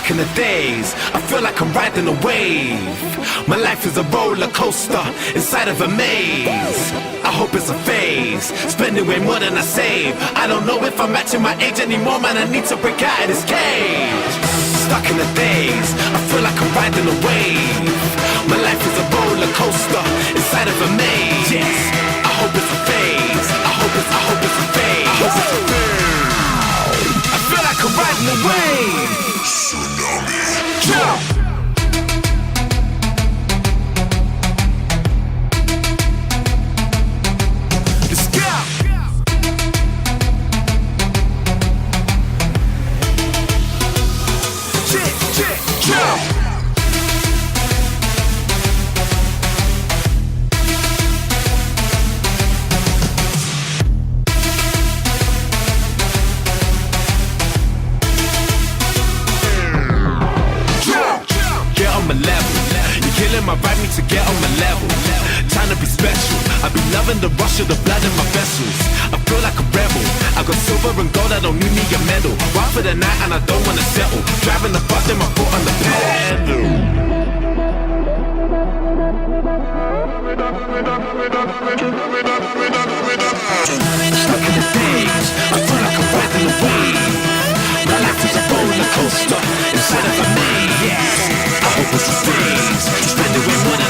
Stuck in the days, I feel like I'm riding a wave. My life is a roller coaster inside of a maze. I hope it's a phase, spending way more than I save. I don't know if I'm matching my age anymore, man, I need to break out of this cage. Stuck in the days, I feel like I'm riding a wave. My life is a roller coaster inside of a maze. Yes, I hope it's a phase, I hope it's a phase. I hope it's a phase. I feel like I'm riding a wave. Tsunami. Jump. My right me to get on my level. Trying to be special. I be loving the rush of the blood in my vessels. I feel like a rebel. I got silver and gold, I don't need me a medal. Ride for the night and I don't wanna settle. Driving the bus and my foot on the pedal. Stuck in the days, I feel like I'm riding a wave. My life is a roller coaster inside of a maze. I hope it's a phase. Spending way more than